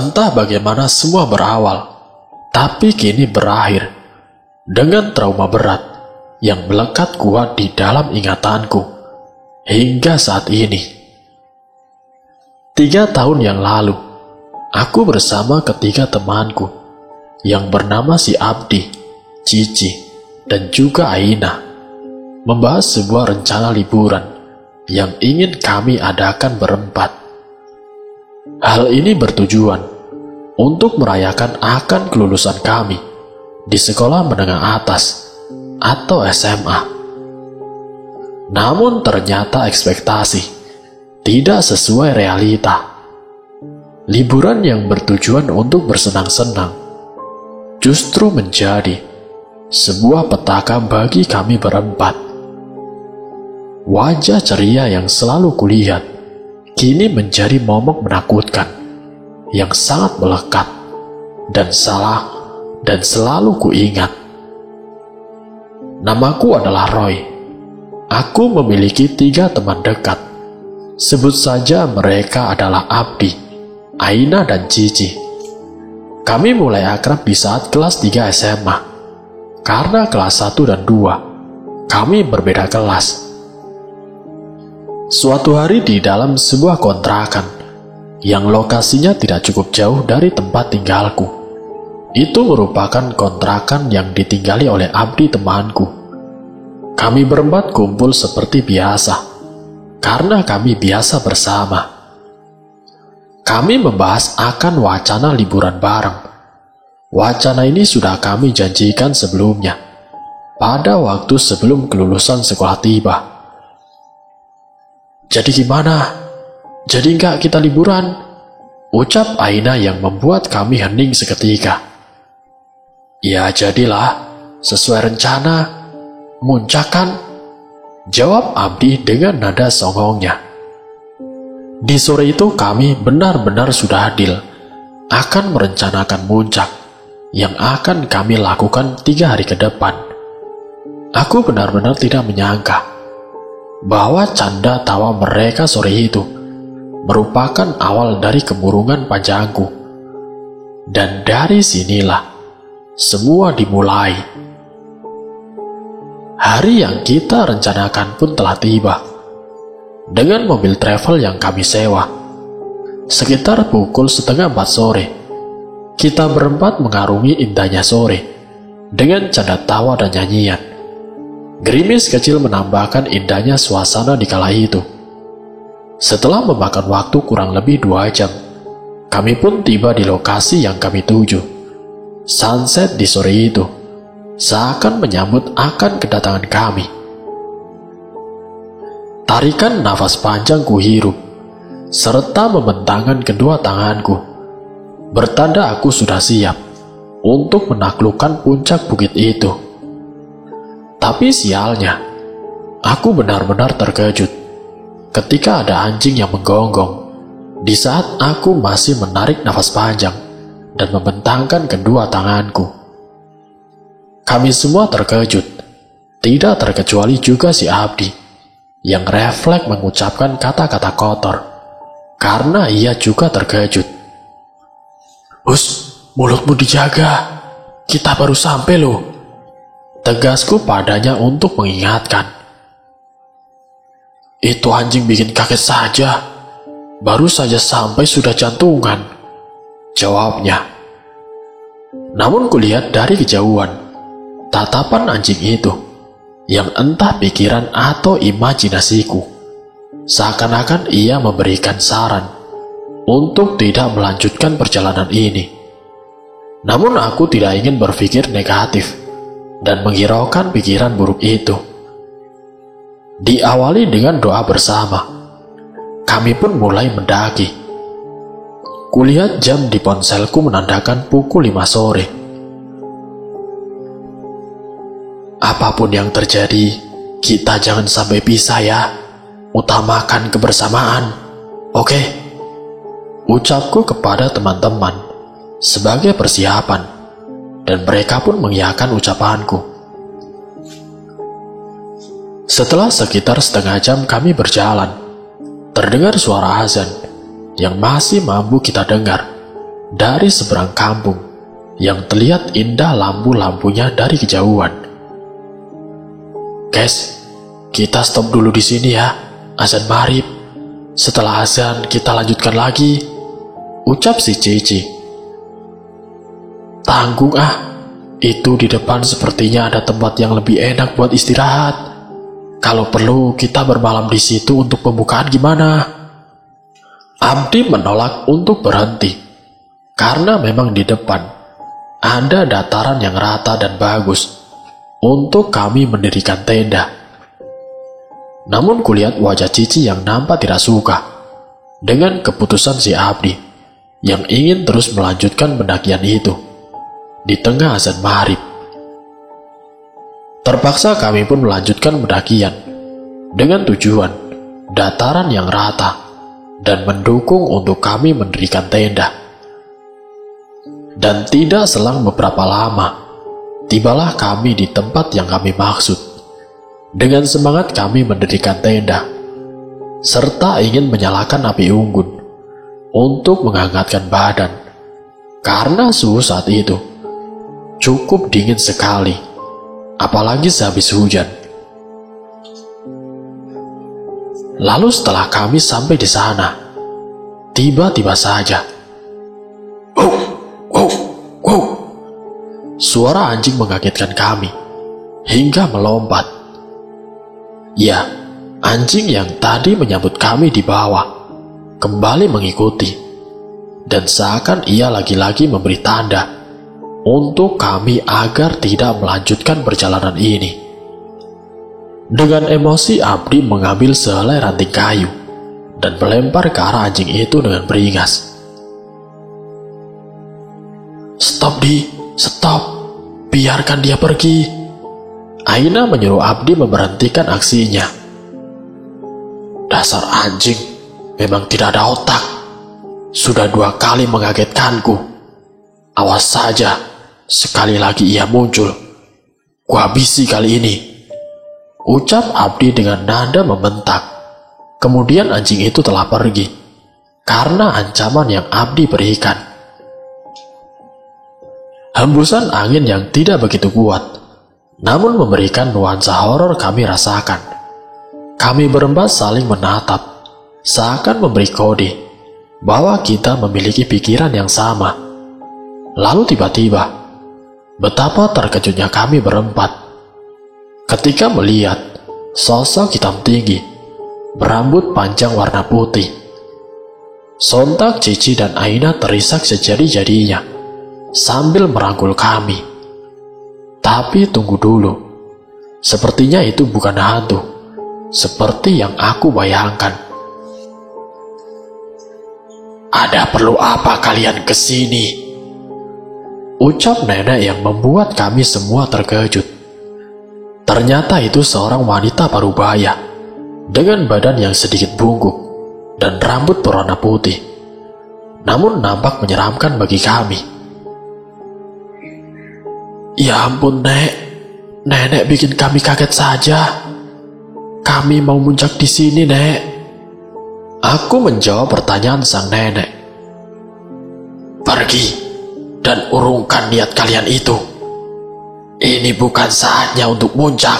Entah bagaimana semua berawal, tapi kini berakhir dengan trauma berat yang melekat kuat di dalam ingatanku hingga saat ini. 3 tahun yang lalu, aku bersama ketiga temanku yang bernama si Abdi, Cici, dan juga Aina membahas sebuah rencana liburan yang ingin kami adakan berempat. Hal ini bertujuan untuk merayakan akan kelulusan kami di sekolah menengah atas atau SMA. Namun ternyata ekspektasi tidak sesuai realita. Liburan yang bertujuan untuk bersenang-senang justru menjadi sebuah petaka bagi kami berempat. Wajah ceria yang selalu kulihat kini menjadi momok menakutkan yang sangat melekat dan salah dan selalu kuingat. Namaku adalah Roy. Aku memiliki 3 teman dekat. Sebut saja mereka adalah Abdi, Aina, dan Cici. Kami mulai akrab di saat kelas 3 SMA. Karena kelas 1 dan 2, kami berbeda kelas. Suatu hari di dalam sebuah kontrakan yang lokasinya tidak cukup jauh dari tempat tinggalku. Itu merupakan kontrakan yang ditinggali oleh Abdi temanku. Kami berempat kumpul seperti biasa, karena kami biasa bersama. Kami membahas akan wacana liburan bareng. Wacana ini sudah kami janjikan sebelumnya, pada waktu sebelum kelulusan sekolah tiba. Jadi gimana? Jadi enggak kita liburan? Ucap Aina yang membuat kami hening seketika. Ya jadilah, sesuai rencana. Muncak kan? Jawab Abdi dengan nada songongnya. Di sore itu kami benar-benar sudah adil akan merencanakan muncak yang akan kami lakukan 3 hari ke depan. Aku benar-benar tidak menyangka bahwa canda tawa mereka sore itu merupakan awal dari kemurungan panjangku. Dan dari sinilah semua dimulai. Hari yang kita rencanakan pun telah tiba. Dengan mobil travel yang kami sewa, sekitar pukul 3:30 sore, kita berempat mengarungi indahnya sore dengan canda tawa dan nyanyian. Gerimis kecil menambahkan indahnya suasana di kala itu. Setelah memakan waktu kurang lebih 2 jam, kami pun tiba di lokasi yang kami tuju. Sunset di sore itu seakan menyambut akan kedatangan kami. Tarikan nafas panjang kuhirup, serta membentangkan kedua tanganku, bertanda aku sudah siap untuk menaklukkan puncak bukit itu. Tapi sialnya, aku benar-benar terkejut ketika ada anjing yang menggonggong di saat aku masih menarik nafas panjang dan membentangkan kedua tanganku. Kami semua terkejut, tidak terkecuali juga si Abdi yang refleks mengucapkan kata-kata kotor karena ia juga terkejut. "Us, mulutmu dijaga, kita baru sampai loh," tegasku padanya untuk mengingatkan. "Itu anjing bikin kaget saja, baru saja sampai sudah jantungan," jawabnya. Namun kulihat dari kejauhan tatapan anjing itu yang entah pikiran atau imajinasiku, seakan-akan ia memberikan saran untuk tidak melanjutkan perjalanan ini. Namun aku tidak ingin berpikir negatif dan menghiraukan pikiran buruk itu. Diawali dengan doa bersama, kami pun mulai mendaki. Kulihat jam di ponselku menandakan pukul 5 sore. "Apapun yang terjadi, kita jangan sampai pisah ya. Utamakan kebersamaan, oke?" Ucapku kepada teman-teman sebagai persiapan, dan mereka pun mengiyakan ucapanku. Setelah sekitar setengah jam kami berjalan, terdengar suara azan yang masih mampu kita dengar dari seberang kampung yang terlihat indah lampu-lampunya dari kejauhan. Guys, kita stop dulu di sini ya, azan maghrib. Setelah azan kita lanjutkan lagi, ucap si Cici. Tanggung ah, itu di depan sepertinya ada tempat yang lebih enak buat istirahat. Kalau perlu kita bermalam di situ untuk pembukaan gimana? Abdi menolak untuk berhenti, karena memang di depan ada dataran yang rata dan bagus untuk kami mendirikan tenda. Namun kulihat wajah Cici yang nampak tidak suka dengan keputusan si Abdi yang ingin terus melanjutkan pendakian itu di tengah azan maghrib. Terpaksa kami pun melanjutkan pendakian dengan tujuan dataran yang rata dan mendukung untuk kami mendirikan tenda. Dan tidak selang beberapa lama, tibalah kami di tempat yang kami maksud. Dengan semangat kami mendirikan tenda, serta ingin menyalakan api unggun untuk menghangatkan badan, karena suhu saat itu cukup dingin sekali, apalagi sehabis hujan. Lalu setelah kami sampai di sana, tiba-tiba saja, suara anjing mengagetkan kami hingga melompat. Ya, anjing yang tadi menyambut kami di bawah kembali mengikuti, dan seakan ia lagi-lagi memberi tanda untuk kami agar tidak melanjutkan perjalanan ini. Dengan emosi, Abdi mengambil sehelai ranting kayu dan melempar ke arah anjing itu dengan beringas. Stop Di, stop, biarkan dia pergi. Aina menyuruh Abdi memberhentikan aksinya. Dasar anjing, memang tidak ada otak. Sudah 2 kali mengagetkanku. Awas saja, sekali lagi ia muncul, kuhabisi kali ini, ucap Abdi dengan nada membentak. Kemudian anjing itu telah pergi karena ancaman yang Abdi berikan. Hembusan angin yang tidak begitu kuat, namun memberikan nuansa horor kami rasakan. Kami berempat saling menatap, seakan memberi kode bahwa kita memiliki pikiran yang sama. Lalu tiba-tiba, betapa terkejutnya kami berempat ketika melihat sosok hitam tinggi berambut panjang warna putih. Sontak Cici dan Aina terisak sejadi-jadinya sambil merangkul kami. Tapi tunggu dulu, sepertinya itu bukan hantu seperti yang aku bayangkan. Ada perlu apa kalian kesini? Ucap nenek yang membuat kami semua terkejut. Ternyata itu seorang wanita parubaya dengan badan yang sedikit bungkuk dan rambut berwarna putih, namun nampak menyeramkan bagi kami. Ya ampun Nek, nenek bikin kami kaget saja. Kami mau muncak di sini Nek. Aku menjawab pertanyaan sang nenek. Pergi dan urungkan niat kalian itu. Ini bukan saatnya untuk muncak.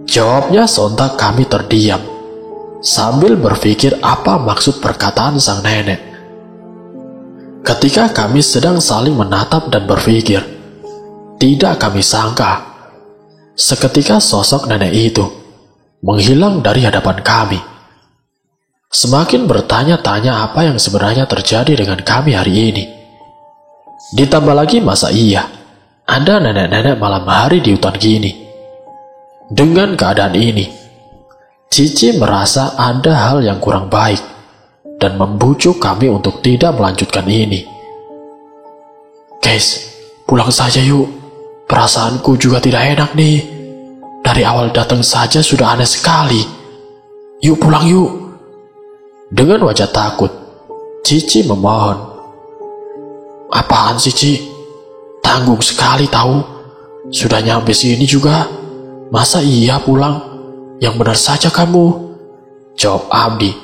Jawabnya. Sontak kami terdiam sambil berpikir apa maksud perkataan sang nenek. Ketika kami sedang saling menatap dan berpikir, tidak kami sangka seketika sosok nenek itu menghilang dari hadapan kami. Semakin bertanya-tanya apa yang sebenarnya terjadi dengan kami hari ini. Ditambah lagi, masa iya ada nenek-nenek malam hari di hutan gini? Dengan keadaan ini, Cici merasa ada hal yang kurang baik dan membujuk kami untuk tidak melanjutkan ini. Guys, pulang saja yuk. Perasaanku juga tidak enak nih. Dari awal datang saja sudah aneh sekali. Yuk pulang yuk. Dengan wajah takut, Cici memohon. Apaan sih Ci? Tanggung sekali tahu. Sudah nyampe sini juga. Masa iya pulang? Yang benar saja kamu, jawab Abdi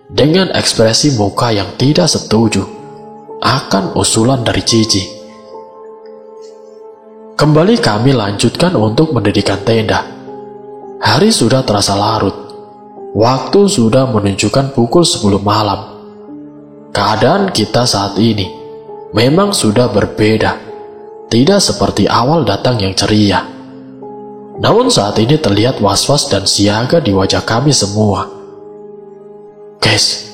dengan ekspresi muka yang tidak setuju. akan usulan dari Cici. Kembali kami lanjutkan untuk mendirikan tenda. Hari sudah terasa larut. Waktu sudah menunjukkan pukul 10 malam. Keadaan kita saat ini memang sudah berbeda. Tidak seperti awal datang yang ceria. Namun saat ini terlihat was-was dan siaga di wajah kami semua. "Guys,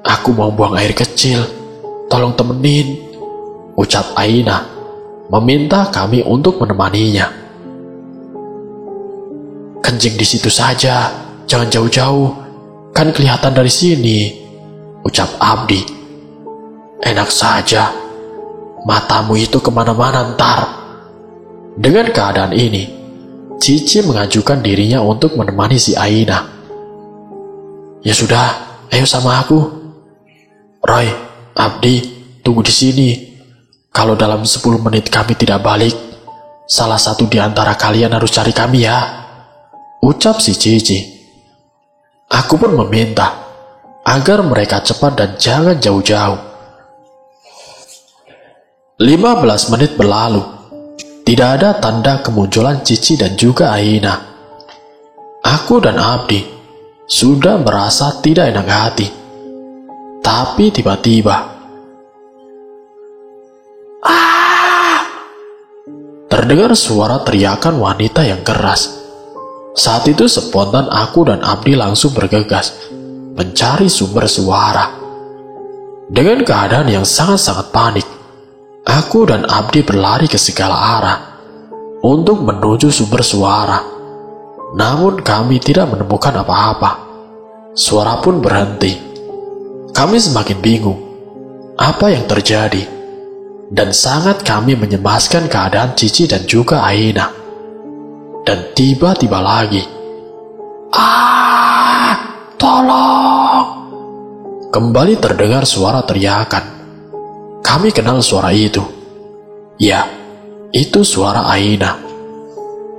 aku mau buang air kecil. Tolong temenin," ucap Aina, meminta kami untuk menemaninya. "Kencing di situ saja, jangan jauh-jauh. Kan kelihatan dari sini," ucap Abdi. "Enak saja. Matamu itu kemana-mana ntar." Dengan keadaan ini, Cici mengajukan dirinya untuk menemani si Aina. "Ya sudah, ayo sama aku. Roy, Abdi, tunggu di sini. Kalau dalam 10 menit kami tidak balik, salah satu di antara kalian harus cari kami ya," ucap si Cici. Aku pun meminta agar mereka cepat dan jangan jauh-jauh. 15 menit berlalu. Tidak ada tanda kemunculan Cici dan juga Aina. Aku dan Abdi sudah merasa tidak enak hati. Tapi tiba-tiba, terdengar suara teriakan wanita yang keras. Saat itu spontan aku dan Abdi langsung bergegas mencari sumber suara. Dengan keadaan yang sangat-sangat panik, aku dan Abdi berlari ke segala arah untuk menuju sumber suara. Namun kami tidak menemukan apa-apa. Suara pun berhenti. Kami semakin bingung apa yang terjadi, dan sangat kami menyemaskan keadaan Cici dan juga Aina. Dan tiba-tiba lagi, tolong! Kembali terdengar suara teriakan. Kami kenal suara itu. Ya, itu suara Aina.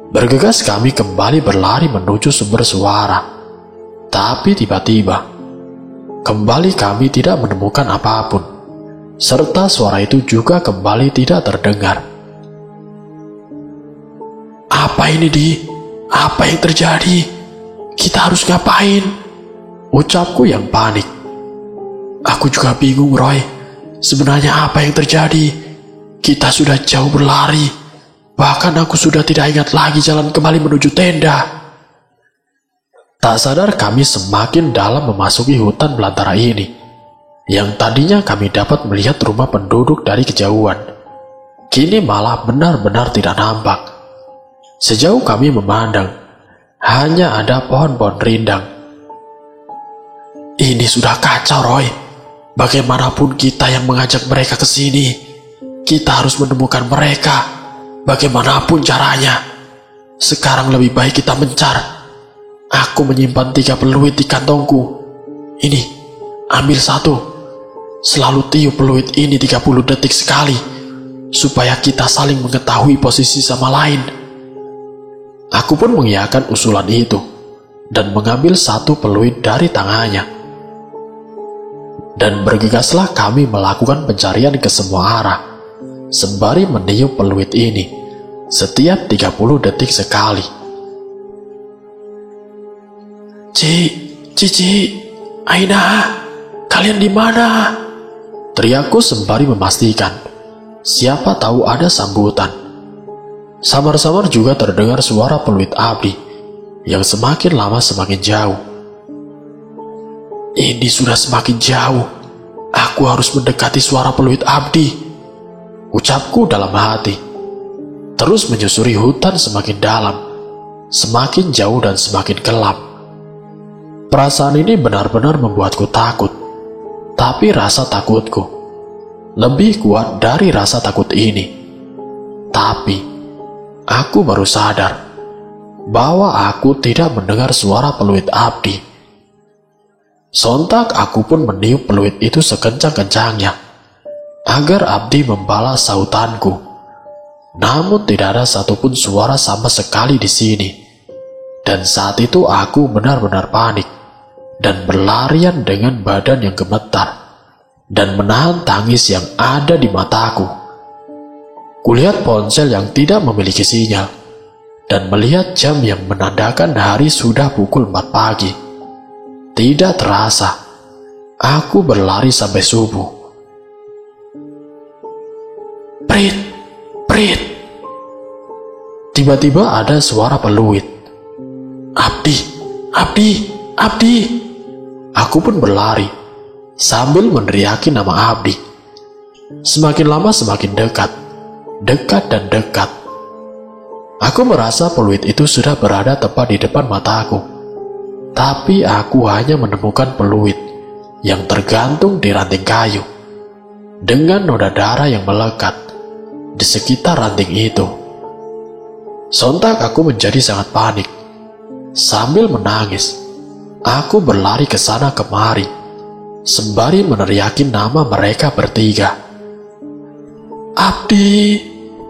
Bergegas kami kembali berlari menuju sumber suara. Tapi tiba-tiba, kembali kami tidak menemukan apapun. Serta suara itu juga kembali tidak terdengar. "Apa ini, Di? Apa yang terjadi? Kita harus ngapain?" ucapku yang panik. "Aku juga bingung, Roy. Sebenarnya apa yang terjadi? Kita sudah jauh berlari. Bahkan aku sudah tidak ingat lagi jalan kembali menuju tenda." Tak sadar kami semakin dalam memasuki hutan belantara ini, yang tadinya kami dapat melihat rumah penduduk dari kejauhan. Kini malah benar-benar tidak nampak. Sejauh kami memandang, hanya ada pohon-pohon rindang. "Ini sudah kacau, Roy. Bagaimanapun kita yang mengajak mereka ke sini, kita harus menemukan mereka. Bagaimanapun caranya. Sekarang lebih baik kita mencar. Aku menyimpan 3 peluit di kantongku. Ini, ambil 1. Selalu tiup peluit ini 30 detik sekali, supaya kita saling mengetahui posisi sama lain." Aku pun mengiyakan usulan itu, dan mengambil 1 peluit dari tangannya. Dan bergegaslah kami melakukan pencarian ke semua arah, sembari meniup peluit ini setiap 30 detik sekali. Cici, Aina, kalian di mana?" teriakku sembari memastikan siapa tahu ada sambutan. Samar-samar juga terdengar suara peluit Abdi yang semakin lama semakin jauh. "Ini sudah semakin jauh. Aku harus mendekati suara peluit Abdi," ucapku dalam hati. Terus menyusuri hutan semakin dalam, semakin jauh dan semakin gelap. Perasaan ini benar-benar membuatku takut. Tapi rasa takutku lebih kuat dari rasa takut ini. Tapi aku baru sadar bahwa aku tidak mendengar suara peluit Abdi. Sontak aku pun meniup peluit itu sekencang-kencangnya agar Abdi membalas sautanku. Namun tidak ada satupun suara sama sekali di sini. Dan saat itu aku benar-benar panik dan berlarian dengan badan yang gemetar. dan menahan tangis yang ada di mataku. Kulihat ponsel yang tidak memiliki sinyal, dan melihat jam yang menandakan hari sudah pukul 4 pagi. Tidak terasa, aku berlari sampai subuh. Prit, prit. Tiba-tiba ada suara peluit. Abdi, Abdi, Abdi. Aku pun berlari, sambil meneriaki nama Abdi. Semakin lama semakin dekat, dekat dan dekat. Aku merasa peluit itu sudah berada tepat di depan mataku. Tapi aku hanya menemukan peluit yang tergantung di ranting kayu, dengan noda darah yang melekat di sekitar ranting itu. Sontak aku menjadi sangat panik. Sambil menangis, aku berlari ke sana kemari, sembari meneriaki nama mereka bertiga. Abdi,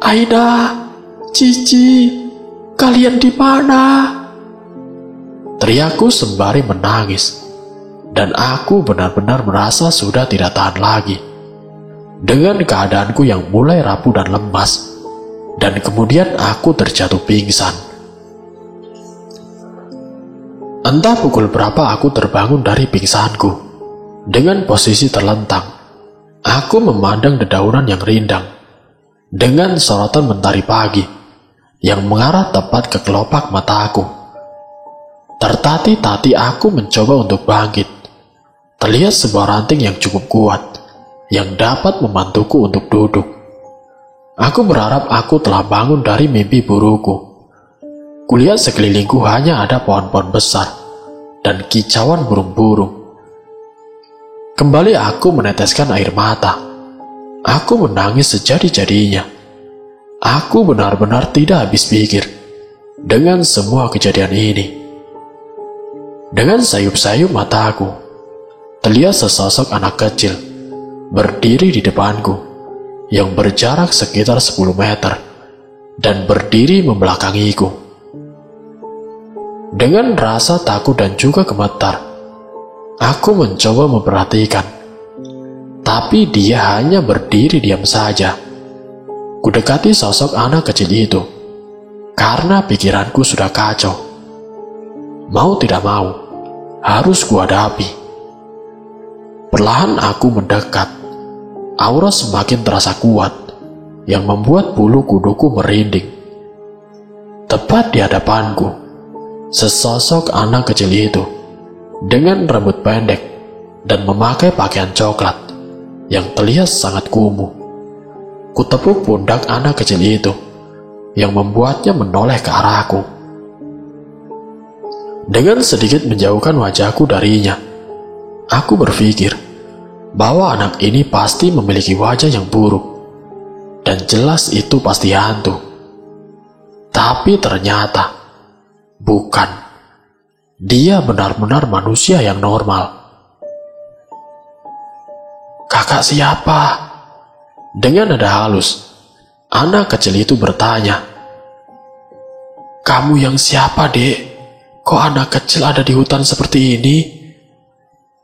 Aida, Cici, kalian di mana? Teriakku sembari menangis, dan aku benar-benar merasa sudah tidak tahan lagi dengan keadaanku yang mulai rapuh dan lemas, dan kemudian aku terjatuh pingsan. Entah pukul berapa aku terbangun dari pingsanku. Dengan posisi terlentang, aku memandang dedaunan yang rindang dengan sorotan mentari pagi yang mengarah tepat ke kelopak mataku. Tertati-tati aku mencoba untuk bangkit. Terlihat sebuah ranting yang cukup kuat yang dapat membantuku untuk duduk. Aku berharap aku telah bangun dari mimpi burukku. Kulihat sekelilingku hanya ada pohon-pohon besar dan kicauan burung-burung. Kembali aku meneteskan air mata. Aku menangis sejadi-jadinya. Aku benar-benar tidak habis pikir dengan semua kejadian ini. Dengan sayup-sayup mataku, terlihat sesosok anak kecil berdiri di depanku yang berjarak sekitar 10 meter dan berdiri membelakangiku. Dengan rasa takut dan juga gemetar, aku mencoba memperhatikan, tapi dia hanya berdiri diam saja. Kudekati sosok anak kecil itu, karena pikiranku sudah kacau. Mau tidak mau, harus kuhadapi. Perlahan aku mendekat. Aura semakin terasa kuat, yang membuat bulu kuduku merinding. Tepat di hadapanku, sesosok anak kecil itu, dengan rambut pendek dan memakai pakaian coklat yang terlihat sangat kumuh. Kutepuk pundak anak kecil itu, yang membuatnya menoleh ke arahku. Dengan sedikit menjauhkan wajahku darinya, aku berpikir bahwa anak ini pasti memiliki wajah yang buruk, dan jelas itu pasti hantu. Tapi ternyata bukan. Dia benar-benar manusia yang normal. Kakak siapa? Dengan nada halus, anak kecil itu bertanya. Kamu yang siapa, Dek? Kok anak kecil ada di hutan seperti ini?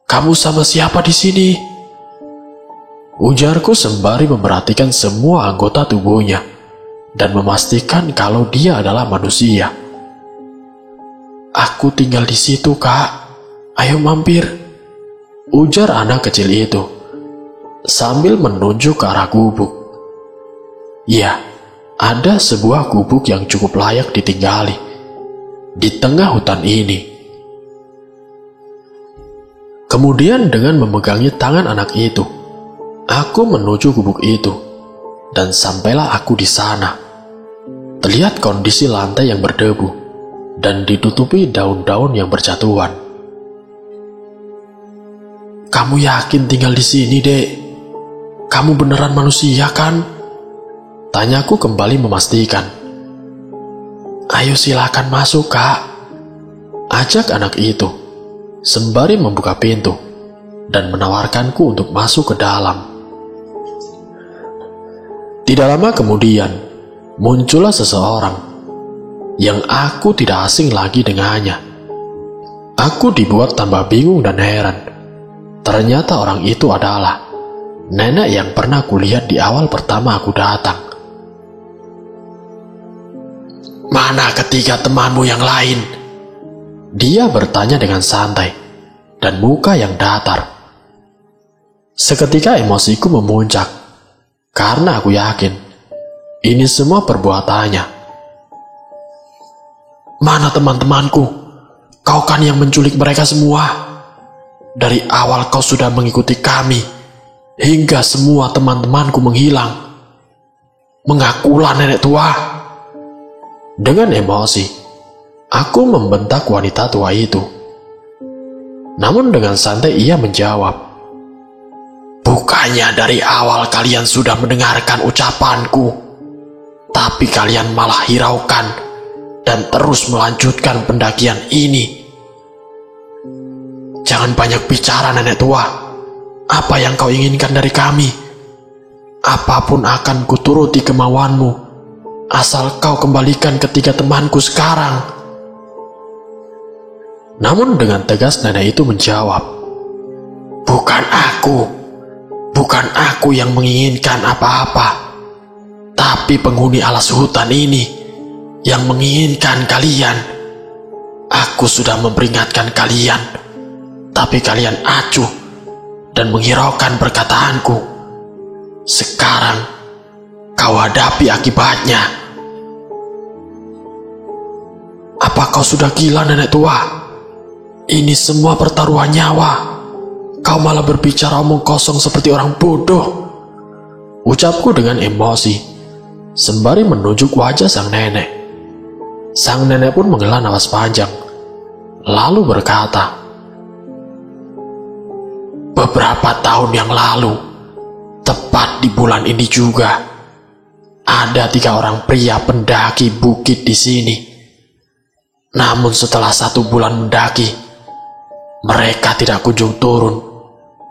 Kamu sama siapa di sini? Ujarku sembari memperhatikan semua anggota tubuhnya dan memastikan kalau dia adalah manusia. Aku tinggal di situ, Kak. Ayo mampir, ujar anak kecil itu sambil menunjuk ke arah gubuk. Ya, ada sebuah gubuk yang cukup layak ditinggali di tengah hutan ini. Kemudian dengan memegangi tangan anak itu, aku menuju gubuk itu, dan sampailah aku di sana. Terlihat kondisi lantai yang berdebu dan ditutupi daun-daun yang berjatuhan. Kamu yakin tinggal di sini, Dek? Kamu beneran manusia kan? Tanyaku kembali memastikan. Ayo silakan masuk, Kak, ajak anak itu, sembari membuka pintu dan menawarkanku untuk masuk ke dalam. Tidak lama kemudian, muncullah seseorang yang aku tidak asing lagi dengannya. Aku dibuat tambah bingung dan heran. Ternyata orang itu adalah nenek yang pernah kulihat di awal pertama aku datang. "Mana ketiga temanmu yang lain?" Dia bertanya dengan santai dan muka yang datar. Seketika emosiku memuncak, karena aku yakin ini semua perbuatannya. "Mana teman-temanku? Kau kan yang menculik mereka semua. Dari awal kau sudah mengikuti kami, hingga semua teman-temanku menghilang. Mengakulah nenek tua." Dengan emosi, aku membentak wanita tua itu. Namun dengan santai ia menjawab, "Bukannya dari awal kalian sudah mendengarkan ucapanku, tapi kalian malah hiraukan dan terus melanjutkan pendakian ini. Jangan banyak bicara nenek tua. Apa yang kau inginkan dari kami? Apapun akan kuturuti kemauanmu, asal kau kembalikan ketiga temanku sekarang." Namun dengan tegas nenek itu menjawab, Bukan aku yang menginginkan apa-apa, tapi penghuni alas hutan ini yang menginginkan kalian. Aku sudah memperingatkan kalian, tapi kalian acuh dan menghiraukan perkataanku. Sekarang kau hadapi akibatnya." "Apa kau sudah gila, nenek tua? Ini semua pertaruhan nyawa. Kau malah berbicara omong kosong seperti orang bodoh," ucapku dengan emosi, sembari menunjuk wajah sang nenek. Sang nenek pun menghela napas panjang, lalu berkata, "Beberapa tahun yang lalu, tepat di bulan ini juga, ada 3 orang pria pendaki bukit di sini. Namun setelah 1 bulan mendaki, mereka tidak kunjung turun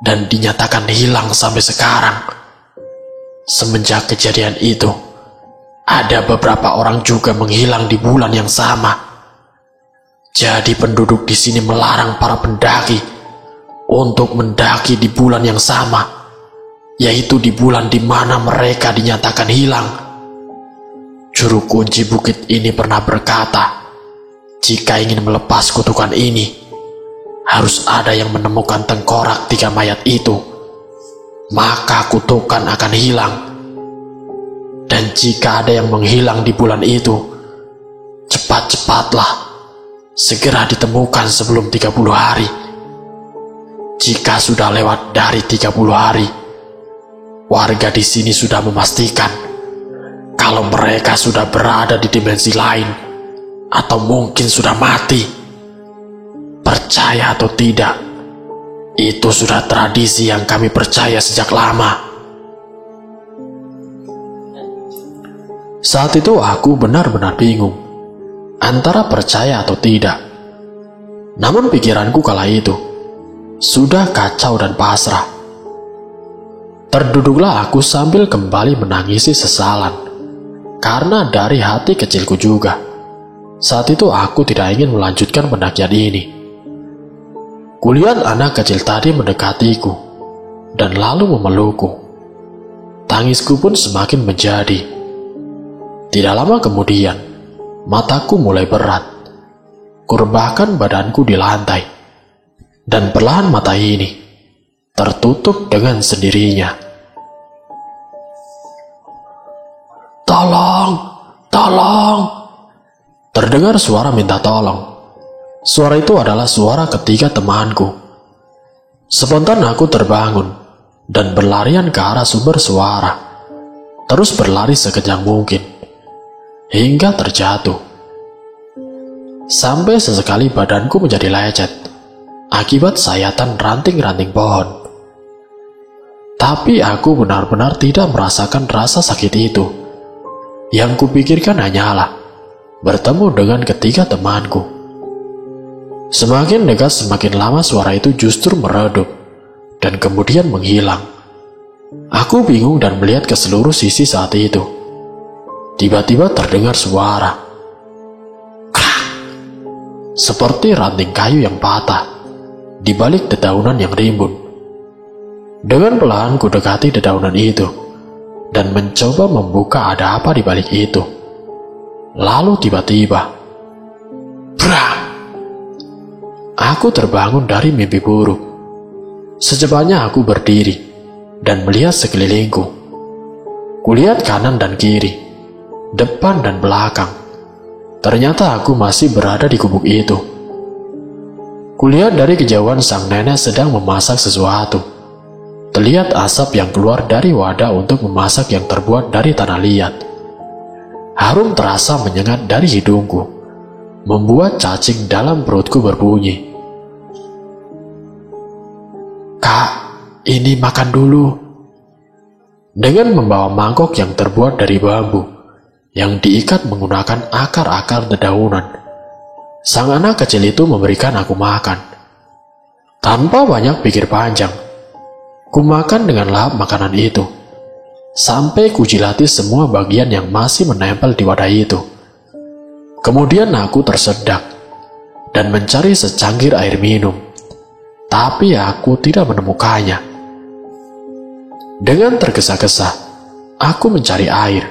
dan dinyatakan hilang sampai sekarang. Semenjak kejadian itu, ada beberapa orang juga menghilang di bulan yang sama. Jadi penduduk di sini melarang para pendaki untuk mendaki di bulan yang sama, yaitu di bulan di mana mereka dinyatakan hilang. Juru kunci bukit ini pernah berkata, jika ingin melepas kutukan ini, harus ada yang menemukan tengkorak 3 mayat itu, maka kutukan akan hilang. Dan jika ada yang menghilang di bulan itu, cepat-cepatlah, segera ditemukan sebelum 30 hari. Jika sudah lewat dari 30 hari, warga di sini sudah memastikan kalau mereka sudah berada di dimensi lain atau mungkin sudah mati. Percaya atau tidak, itu sudah tradisi yang kami percaya sejak lama." Saat itu aku benar-benar bingung antara percaya atau tidak. Namun pikiranku kala itu sudah kacau dan pasrah. Terduduklah aku sambil kembali menangisi sesalan, karena dari hati kecilku juga, saat itu aku tidak ingin melanjutkan pendakian ini. Kulihat anak kecil tadi mendekatiku dan lalu memelukku. Tangisku pun semakin menjadi. Tidak lama kemudian, mataku mulai berat. Kurebahkan badanku di lantai, dan perlahan mata ini tertutup dengan sendirinya. "Tolong, tolong!" Terdengar suara minta tolong. Suara itu adalah suara ketiga temanku. Spontan aku terbangun dan berlarian ke arah sumber suara, terus berlari sekencang mungkin, hingga terjatuh. Sampai sesekali badanku menjadi lecet, akibat sayatan ranting-ranting pohon. Tapi aku benar-benar tidak merasakan rasa sakit itu. Yang kupikirkan hanyalah bertemu dengan ketiga temanku. Semakin dekat semakin lama suara itu justru meredup dan kemudian menghilang. Aku bingung dan melihat ke seluruh sisi saat itu. Tiba-tiba terdengar suara krak, seperti ranting kayu yang patah di balik dedaunan yang rimbun. Dengan pelan ku dekati dedaunan itu dan mencoba membuka ada apa di balik itu. Lalu tiba-tiba, brang! Aku terbangun dari mimpi buruk. Secepatnya aku berdiri dan melihat sekelilingku. Kulihat kanan dan kiri, depan dan belakang. Ternyata aku masih berada di gubuk itu. Kulihat dari kejauhan sang nenek sedang memasak sesuatu. Terlihat asap yang keluar dari wadah untuk memasak yang terbuat dari tanah liat. Harum terasa menyengat dari hidungku, membuat cacing dalam perutku berbunyi. "Kak, ini makan dulu." Dengan membawa mangkok yang terbuat dari bambu, yang diikat menggunakan akar-akar dedaunan, sang anak kecil itu memberikan aku makan. Tanpa banyak pikir panjang, ku makan dengan lahap makanan itu, sampai ku jilati semua bagian yang masih menempel di wadah itu. Kemudian aku tersedak dan mencari secangkir air minum, tapi aku tidak menemukannya. Dengan tergesa-gesa, aku mencari air,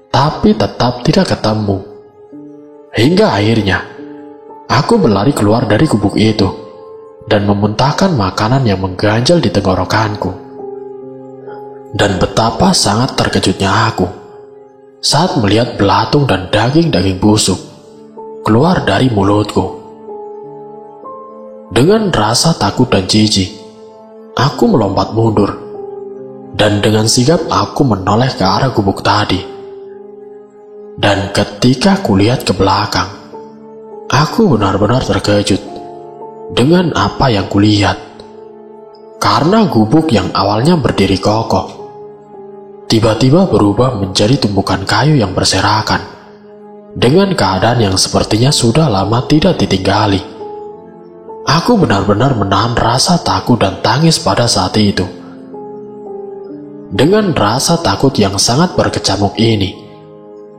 tapi tetap tidak ketemu. Hingga akhirnya, aku berlari keluar dari gubuk itu dan memuntahkan makanan yang mengganjal di tenggorokanku. Dan betapa sangat terkejutnya aku saat melihat belatung dan daging-daging busuk keluar dari mulutku. Dengan rasa takut dan jijik, aku melompat mundur, dan dengan sigap aku menoleh ke arah gubuk tadi. Dan ketika kulihat ke belakang, aku benar-benar terkejut dengan apa yang kulihat. Karena gubuk yang awalnya berdiri kokoh, tiba-tiba berubah menjadi tumpukan kayu yang berserakan, dengan keadaan yang sepertinya sudah lama tidak ditinggali. Aku benar-benar menahan rasa takut dan tangis pada saat itu. Dengan rasa takut yang sangat berkecamuk ini,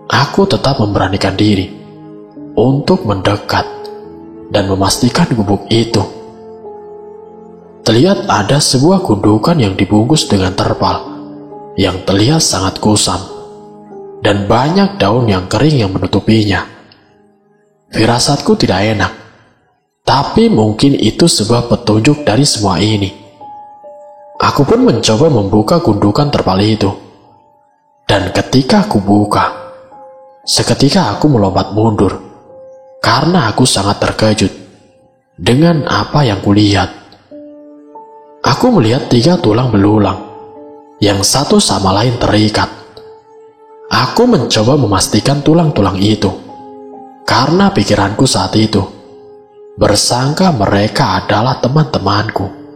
aku tetap memberanikan diri untuk mendekat dan memastikan gubuk itu. Terlihat ada sebuah gundukan yang dibungkus dengan terpal yang terlihat sangat kusam, dan banyak daun yang kering yang menutupinya. Firasatku tidak enak, tapi mungkin itu sebuah petunjuk dari semua ini. Aku pun mencoba membuka gundukan terpal itu, dan ketika aku buka, seketika aku melompat mundur karena aku sangat terkejut dengan apa yang kulihat. Aku melihat 3 tulang belulang yang satu sama lain terikat. Aku mencoba memastikan tulang-tulang itu karena pikiranku saat itu bersangka mereka adalah teman-temanku.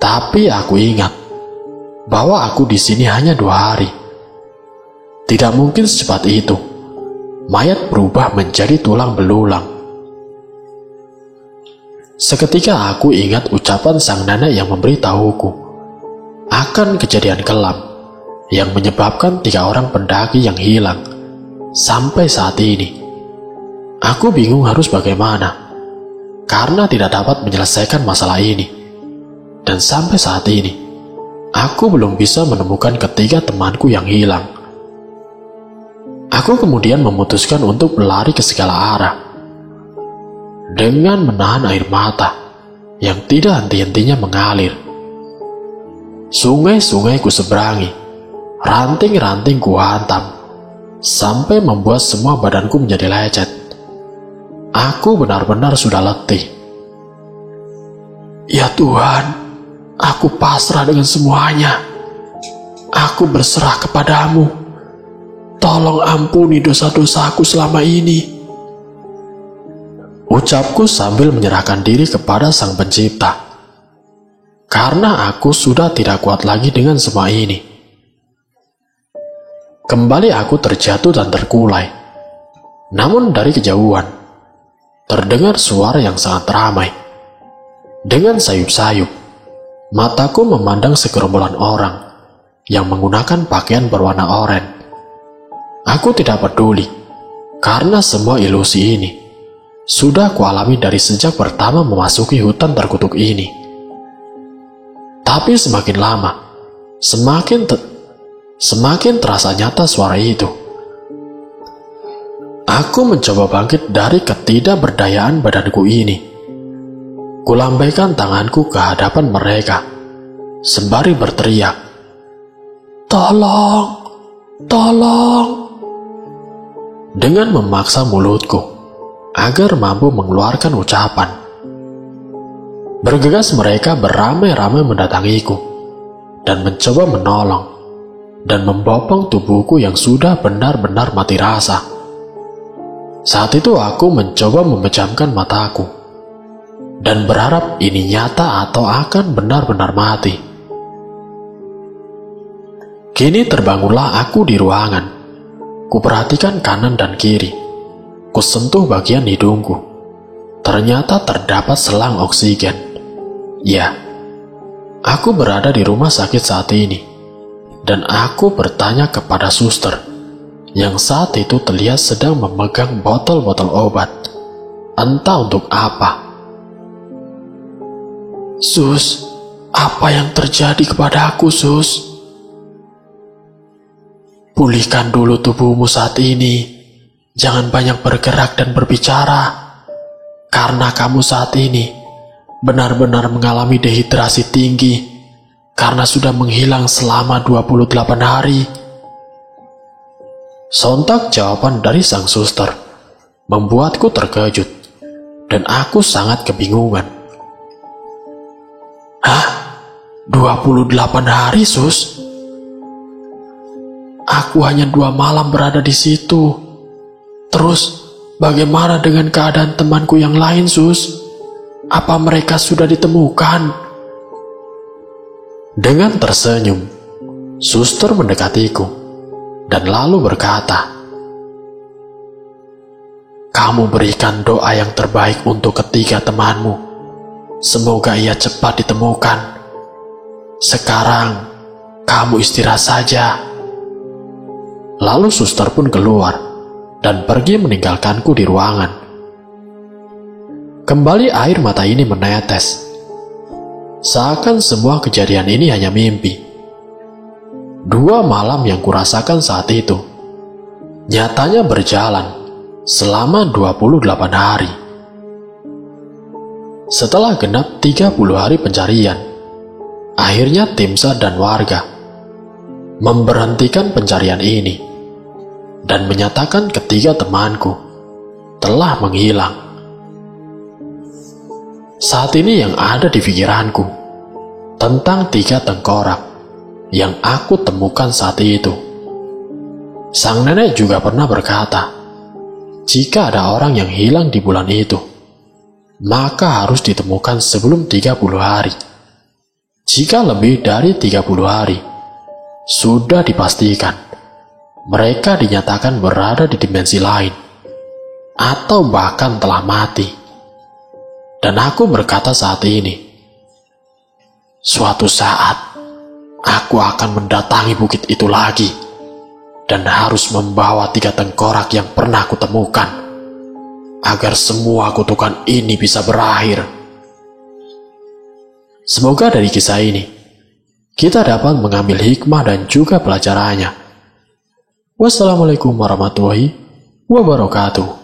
Tapi aku ingat bahwa aku di sini hanya 2 hari. Tidak mungkin secepat itu mayat berubah menjadi tulang belulang. Seketika aku ingat ucapan sang nenek yang memberitahuku akan kejadian kelam yang menyebabkan 3 orang pendaki yang hilang sampai saat ini. Aku bingung harus bagaimana karena tidak dapat menyelesaikan masalah ini. Dan sampai saat ini, aku belum bisa menemukan ketiga temanku yang hilang. Aku kemudian memutuskan untuk berlari ke segala arah. Dengan menahan air mata yang tidak henti-hentinya mengalir. Sungai-sungai ku seberangi, ranting-ranting ku hantam, sampai membuat semua badanku menjadi lecet. Aku benar-benar sudah letih. Ya Tuhan, aku pasrah dengan semuanya. Aku berserah kepadamu. Tolong ampuni dosa-dosaku selama ini. Ucapku sambil menyerahkan diri kepada Sang Pencipta. Karena aku sudah tidak kuat lagi dengan semua ini. Kembali aku terjatuh dan terkulai. Namun dari kejauhan, terdengar suara yang sangat ramai. Dengan sayup-sayup, mataku memandang segerombolan orang yang menggunakan pakaian berwarna oranye. Aku tidak peduli, karena semua ilusi ini sudah kualami dari sejak pertama memasuki hutan terkutuk ini. Tapi semakin lama, semakin terasa nyata suara itu. Aku mencoba bangkit dari ketidakberdayaan badanku ini. Kulambaikan tanganku ke hadapan mereka, sembari berteriak, "Tolong, tolong!" Dengan memaksa mulutku agar mampu mengeluarkan ucapan. Bergegas mereka beramai-ramai mendatangiku dan mencoba menolong dan membopong tubuhku yang sudah benar-benar mati rasa. Saat itu aku mencoba memejamkan mataku dan berharap ini nyata atau akan benar-benar mati. Kini terbangunlah aku di ruangan. Kuperhatikan kanan dan kiri. Kusentuh bagian hidungku. Ternyata terdapat selang oksigen. Ya, aku berada di rumah sakit saat ini. Dan aku bertanya kepada suster yang saat itu terlihat sedang memegang botol-botol obat. Entah untuk apa. "Sus, apa yang terjadi kepada aku, Sus?" "Pulihkan dulu tubuhmu saat ini. Jangan banyak bergerak dan berbicara. Karena kamu saat ini benar-benar mengalami dehidrasi tinggi karena sudah menghilang selama 28 hari. Sontak jawaban dari sang suster membuatku terkejut dan aku sangat kebingungan. "Hah? 28 hari, Sus? Aku hanya 2 malam berada di situ. Terus, bagaimana dengan keadaan temanku yang lain, Sus? Apa mereka sudah ditemukan?" Dengan tersenyum, suster mendekatiku dan lalu berkata, "Kamu berikan doa yang terbaik untuk ketiga temanmu. Semoga ia cepat ditemukan. Sekarang, kamu istirahat saja." Lalu suster pun keluar dan pergi meninggalkanku di ruangan. Kembali air mata ini menetes. Seakan semua kejadian ini hanya mimpi. 2 malam yang kurasakan saat itu nyatanya berjalan selama 28 hari. Setelah genap 30 hari pencarian, akhirnya tim SAR dan warga memberhentikan pencarian ini dan menyatakan ketiga temanku telah menghilang. Saat ini yang ada di pikiranku tentang 3 tengkorak yang aku temukan saat itu. Sang nenek juga pernah berkata, jika ada orang yang hilang di bulan itu, maka harus ditemukan sebelum 30 hari. Jika lebih dari 30 hari, sudah dipastikan mereka dinyatakan berada di dimensi lain, atau bahkan telah mati. Dan aku berkata saat ini, suatu saat, aku akan mendatangi bukit itu lagi, dan harus membawa 3 tengkorak yang pernah kutemukan, agar semua kutukan ini bisa berakhir. Semoga dari kisah ini, kita dapat mengambil hikmah dan juga pelajarannya. Wassalamualaikum warahmatullahi wabarakatuh.